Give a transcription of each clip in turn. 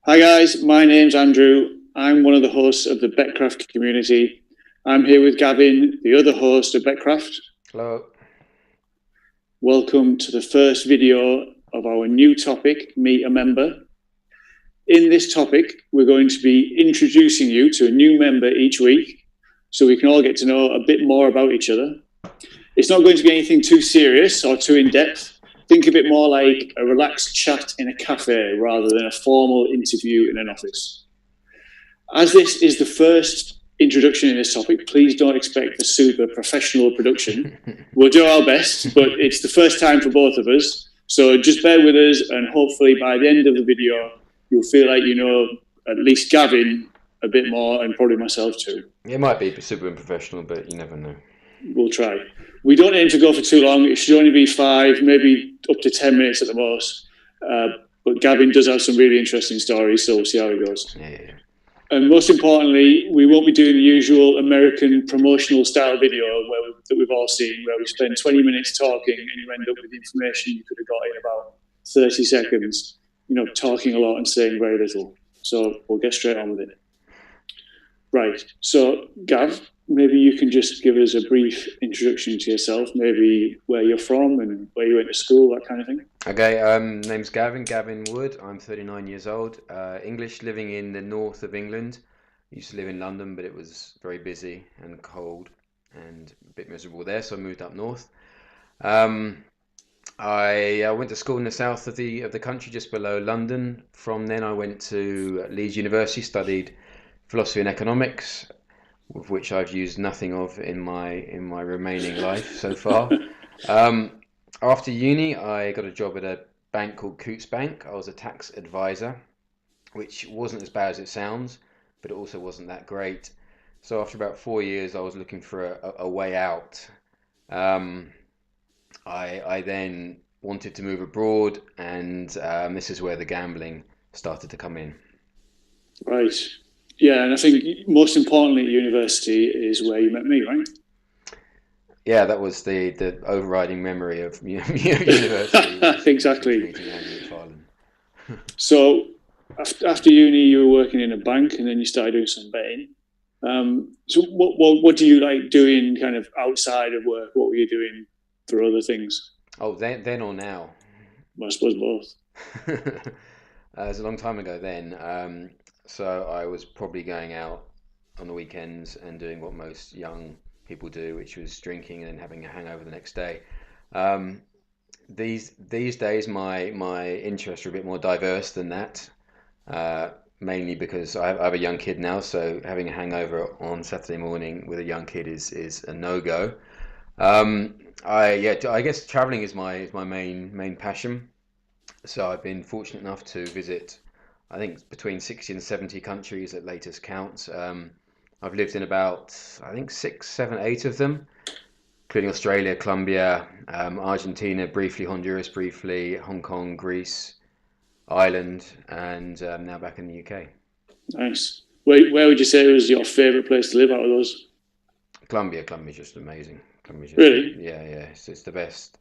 Hi guys, my name's Andrew. I'm one of the hosts of the Betcraft community. I'm here with Gavin, the other host of Betcraft. Hello. Welcome to the first video of our new topic, Meet a Member. In this topic, we're going to be introducing you to a new member each week so we can all get to know a bit more about each other. It's not going to be anything too serious or too in-depth. Think of it more like a relaxed chat in a cafe rather than a formal interview in an office. As this is the first introduction in this topic, please don't expect a super professional production. We'll do our best, but it's the first time for both of us. So just bear with us, and hopefully by the end of the video, you'll feel like you know at least Gavin a bit more, and probably myself too. It might be super unprofessional, but you never know. We'll try. We don't aim to go for too long. It should only be 5, maybe up to 10 minutes at the most. But Gavin does have some really interesting stories, so we'll see how it goes. Yeah. And most importantly, we won't be doing the usual American promotional style video that we've all seen, where we spend 20 minutes talking and you end up with information you could have got in about 30 seconds, talking a lot and saying very little. So we'll get straight on with it. Right. So, Gav, maybe you can just give us a brief introduction to yourself, maybe where you're from and where you went to school, that kind of thing. Okay, name's Gavin Wood. I'm 39 years old. English, living in the north of England. Used to live in London, but it was very busy and cold and a bit miserable there, so I moved up north. I went to school in the south of the country, just below London. From then, I went to Leeds University, studied philosophy and economics, with which I've used nothing of in my remaining life so far. After uni, I got a job at a bank called Coutts Bank. I was a tax advisor, which wasn't as bad as it sounds, but it also wasn't that great. So after about 4 years, I was looking for a way out. I then wanted to move abroad, and this is where the gambling started to come in. Right. Yeah, and I think most importantly at university is where you met me, right? Yeah, that was the overriding memory of university was Exactly. meeting Andrew at Farland. So after uni, you were working in a bank, and then you started doing some betting. So what do you like doing kind of outside of work? What were you doing for other things? Oh, then or now? Well, I suppose both. It was a long time ago then. So I was probably going out on the weekends and doing what most young people do, which was drinking and then having a hangover the next day. Um, these days, my interests are a bit more diverse than that. Uh, Mainly because I have a young kid now, so having a hangover on Saturday morning with a young kid is a no-go. I guess traveling is my main passion. So I've been fortunate enough to visit, I think, between 60 and 70 countries at latest counts. I've lived in about, I think, six, seven, eight of them, including Australia, Colombia, Argentina, briefly Honduras, briefly Hong Kong, Greece, Ireland, and now back in the UK. Nice. Where would you say was your favourite place to live out of those? Colombia's just amazing. Colombia's just, Really? yeah. It's the best.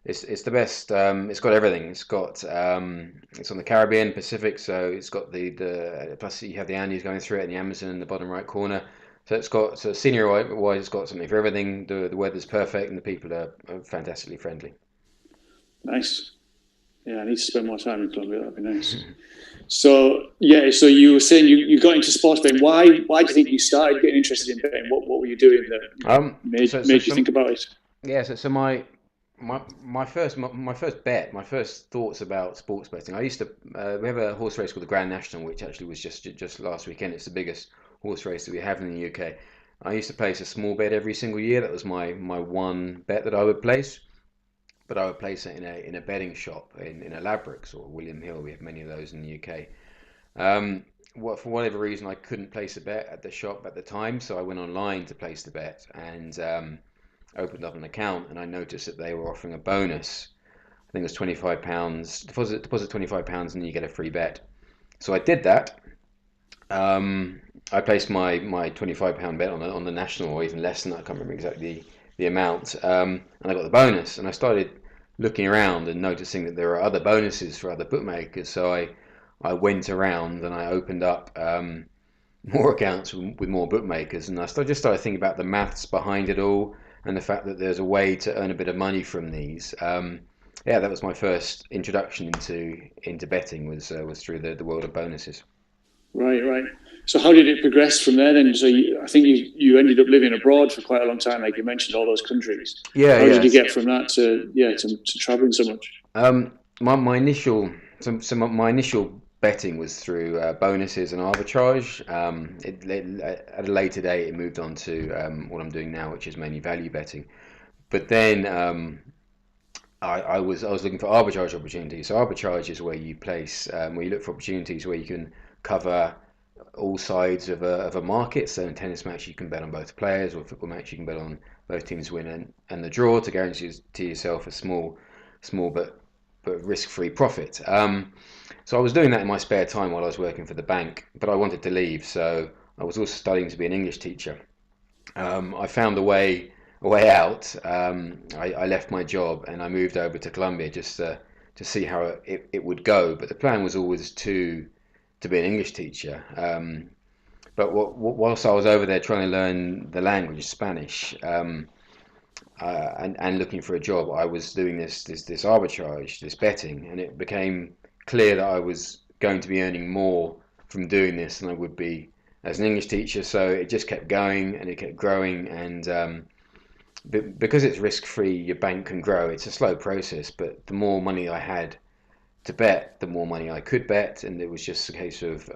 It's the best. It's got everything. It's on the Caribbean, Pacific, so it's got the plus you have the Andes going through it and the Amazon in the bottom right corner. So it's got scenery wise, it's got something for everything. The weather's perfect and the people are fantastically friendly. Nice. Yeah, I need to spend more time in Colombia. That'd be nice. So yeah, so you were saying you got into sports betting. Why do you think you started getting interested in betting? What were you doing that Um, so so made you think some about it? yeah. So my first bet, my first thoughts about sports betting. I used to we have a horse race called the Grand National, which actually was just last weekend. It's the biggest horse race that we have in the UK. I used to place a small bet every single year. That was my one bet that I would place. But I would place it in a betting shop in a Ladbrokes or William Hill. We have many of those in the UK. For whatever reason, I couldn't place a bet at the shop at the time, so I went online to place the bet and opened up an account, and I noticed that they were offering a bonus. I think it was £25. Deposit £25, and then you get a free bet. So I did that. I placed my £25 bet on the national, or even less than that. I can't remember exactly the amount, and I got the bonus. And I started looking around and noticing that there are other bonuses for other bookmakers. So I I went around and I opened up more accounts with more bookmakers, and just started thinking about the maths behind it all and the fact that there's a way to earn a bit of money from these. Yeah, that was my first introduction into betting was through the world of bonuses. Right, right. So how did it progress from there then? So I think you ended up living abroad for quite a long time, like you mentioned, all those countries. Yeah, How did you yes. get from that to traveling so much? My initial my initial betting was through bonuses and arbitrage. At a later date, it moved on to what I'm doing now, which is mainly value betting. But then I was looking for arbitrage opportunities. So arbitrage is where you place where you look for opportunities where you can cover all sides of a market. So in a tennis match, you can bet on both players, or a football match, you can bet on both teams win and the draw to guarantee to yourself a small but risk-free profit. So I was doing that in my spare time while I was working for the bank, but I wanted to leave, so I was also studying to be an English teacher. I found a way out. I left my job and I moved over to Colombia just to see how it would go. But the plan was always to be an English teacher. But whilst I was over there trying to learn the language, Spanish, and looking for a job, I was doing this arbitrage, this betting, and it became clear that I was going to be earning more from doing this than I would be as an English teacher. So it just kept going and it kept growing, and because it's risk free, your bank can grow. It's a slow process, but the more money I had to bet, the more money I could bet, and it was just a case of,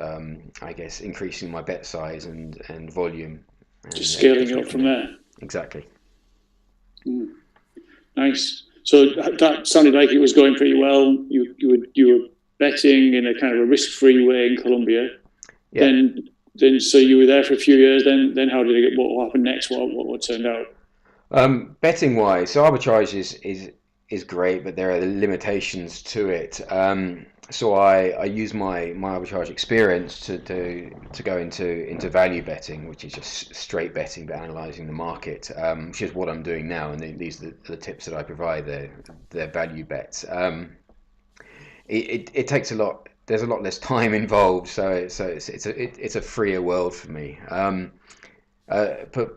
I guess, increasing my bet size and volume, Just and scaling just it went up from from there. there. Exactly. Mm, nice. So that sounded like it was going pretty well. You were betting in a kind of a risk-free way in Colombia. Yeah. Then so you were there for a few years. Then how did it get? What happened next? What turned out? Betting wise, so arbitrage is great, but there are limitations to it. So I use my arbitrage experience to go into value betting, which is just straight betting but analysing the market, which is what I'm doing now. And these are the tips that I provide. They're value bets. It takes a lot. There's a lot less time involved, so it's a freer world for me.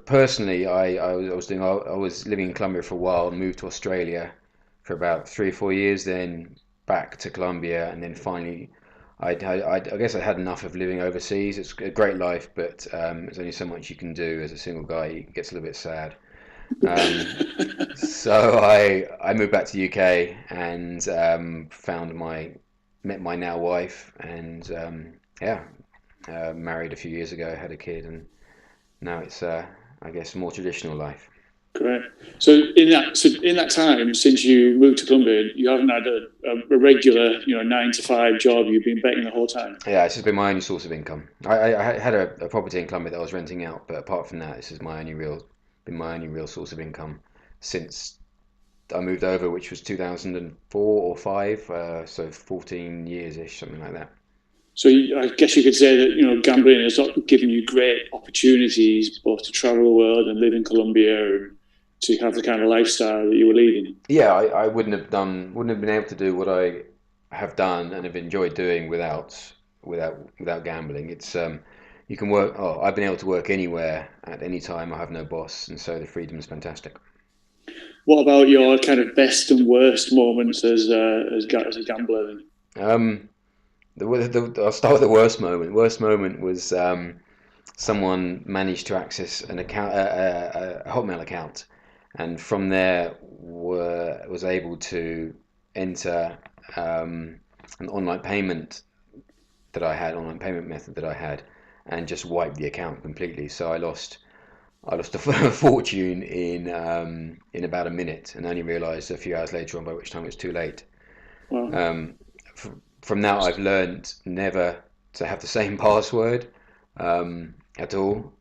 Personally, I was living in Colombia for a while, moved to Australia for about 3 or 4 years, then back to Colombia, and then finally, I guess I had enough of living overseas. It's a great life, but there's only so much you can do as a single guy. It gets a little bit sad. So I moved back to the UK and met my now wife, and yeah, married a few years ago, had a kid, and now it's I guess more traditional life. Correct. So in that time since you moved to Colombia, you haven't had a regular 9 to 5 job. You've been betting the whole time. Yeah, it's just been my only source of income. I had a property in Colombia that I was renting out, but apart from that, this is my only real source of income since I moved over, which was 2004 or five, so 14 years ish, something like that. So I guess you could say that gambling has given you great opportunities both to travel the world and live in Colombia and to have the kind of lifestyle that you were leading. Yeah, I wouldn't have been able to do what I have done and have enjoyed doing without gambling. It's you can work. Oh, I've been able to work anywhere at any time. I have no boss, and so the freedom is fantastic. What about your kind of best and worst moments as a gambler? Then? Um, I'll start with the worst moment. Worst moment was someone managed to access an account, a Hotmail account, and from there was able to enter an online payment method that I had, and just wipe the account completely. So I lost a fortune in about a minute, and only realised a few hours later on, by which time it was too late. Wow. Um, from now, I've learned never to have the same password at all.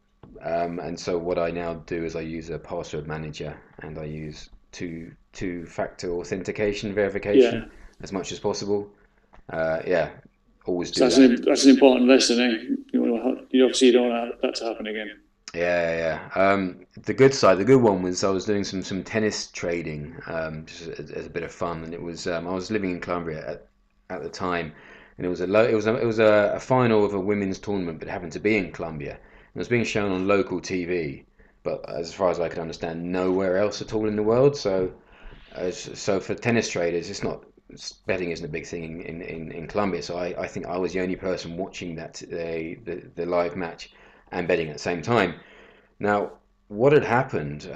And so what I now do is I use a password manager, and I use two-factor authentication Yeah. verification as much as possible. Yeah, always So do that. that's an important lesson. You obviously don't want that to happen again. Yeah. The good side, the good one was I was doing some tennis trading, just as a bit of fun, and it was I was living in Colombia at the time, and it was a final of a women's tournament, but happened to be in Colombia. And it was being shown on local TV, but as far as I could understand, nowhere else at all in the world. So for tennis traders, it's not betting isn't a big thing in Colombia. So I think I was the only person watching the live match and betting at the same time. Now, what had happened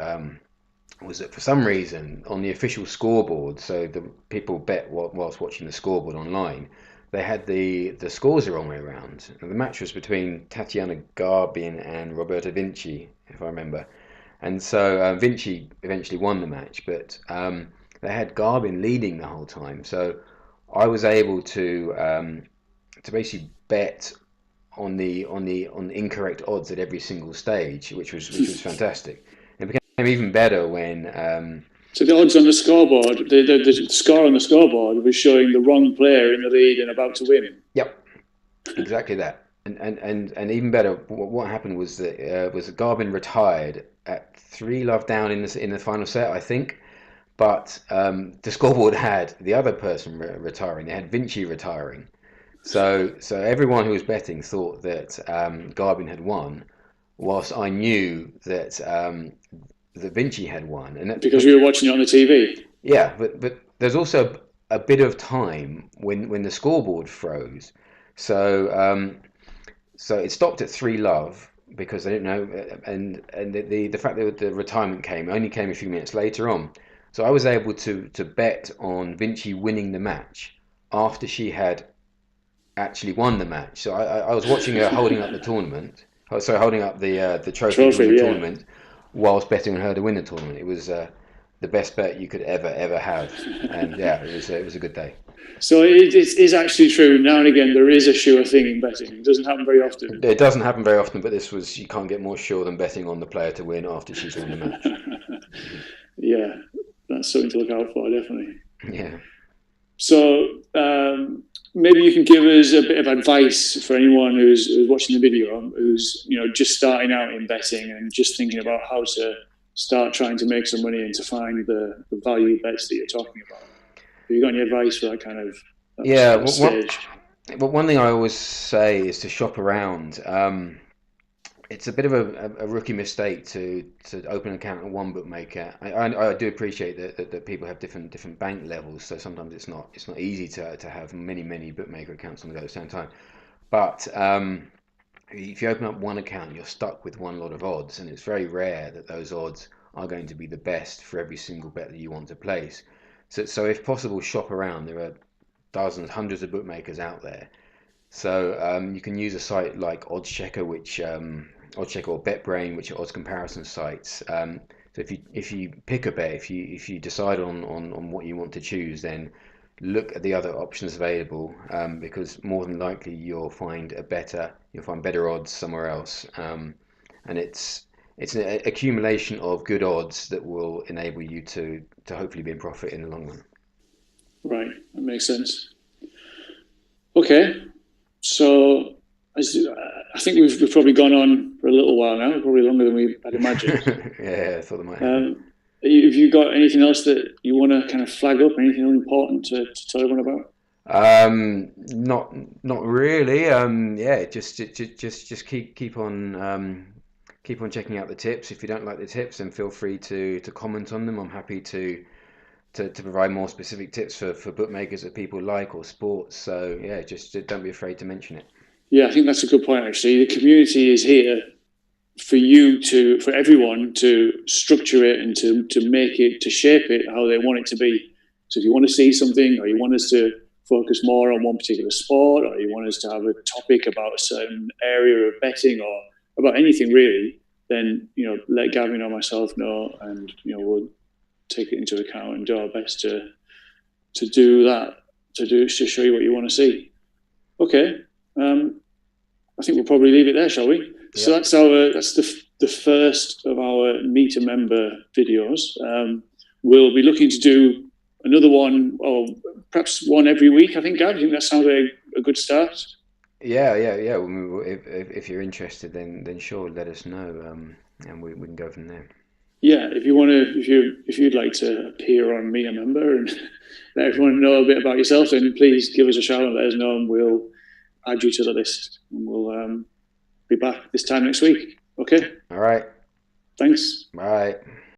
was that for some reason on the official scoreboard, so the people bet whilst watching the scoreboard online, they had the scores the wrong way around. And the match was between Tatiana Garbin and Roberta Vinci, if I remember. And so Vinci eventually won the match, but they had Garbin leading the whole time. So I was able to basically bet on the incorrect odds at every single stage, which was fantastic. It became even better when So the odds on the scoreboard, the score on the scoreboard was showing the wrong player in the lead and about to win. yep, exactly that. And even better, what happened was that Garbin retired at 3-love down in the final set, I think. But the scoreboard had the other person retiring. They had Vinci retiring. So everyone who was betting thought that Garbin had won, whilst I knew that Vinci had won. And Because we were watching it on the TV. yeah, but there's also a bit of time when the scoreboard froze. So so it stopped at 3-love because I didn't know, and the fact that the retirement only came a few minutes later on. So I was able to bet on Vinci winning the match after she had actually won the match. So I was watching her holding up the tournament. Oh, sorry, holding up the trophy to win the Yeah. tournament, whilst betting on her to win the tournament. It was the best bet you could ever have, and yeah, it was a good day. So it is actually true. Now and again, there is a sure thing in betting. It doesn't happen very often. It doesn't happen very often, but you can't get more sure than betting on the player to win after she's won the match. Yeah, that's something to look out for, definitely. Yeah. So maybe you can give us a bit of advice for anyone who's watching the video, who's just starting out in betting and just thinking about how to start trying to make some money and to find the value bets that you're talking about. Have you got any advice for that kind of stage? But one thing I always say is to shop around. It's a bit of a rookie mistake to open an account at one bookmaker. I do appreciate that people have different bank levels, so sometimes it's not easy to have many bookmaker accounts on the go at the same time. But if you open up one account, you're stuck with one lot of odds, and it's very rare that those odds are going to be the best for every single bet that you want to place. So if possible, shop around. There are dozens, hundreds of bookmakers out there. So you can use a site like OddsChecker, OddsChecker or BetBrain, which are odds comparison sites. So if you pick a bet, if you decide on what you want to choose, then look at the other options available, because more than likely you'll find better odds somewhere else. And it's an accumulation of good odds that will enable you to hopefully be in profit in the long run. Right, that makes sense. Okay, so I think we've probably gone on for a little while now, probably longer than we had imagined. Yeah, I thought that might happen. Have you got anything else that you want to kind of flag up? Anything important to tell everyone about? Not really. Yeah, just keep on checking out the tips. If you don't like the tips, then feel free to comment on them. I'm happy to provide more specific tips for bookmakers that people like or sports. So yeah, just don't be afraid to mention it. Yeah, I think that's a good point. Actually, the community is here for everyone to structure it and to make it, to shape it how they want it to be. So if you want to see something, or you want us to focus more on one particular sport, or you want us to have a topic about a certain area of betting or about anything really, then let Gavin or myself know, and we'll take it into account and do our best to do that, to show you what you want to see. Okay, I think we'll probably leave it there, shall we? Yep. So that's the first of our Meet a Member videos. We'll be looking to do another one, or perhaps one every week. I think, Gav, I think that sounds like a good start. Yeah. If you're interested, then sure, let us know, and we can go from there. yeah, if you want to, if you'd like to appear on Me a Member and let everyone know a bit about yourself, then please give us a shout and let us know, and we'll add you to the list, and we'll be back this time next week. Okay, All right. thanks. Bye.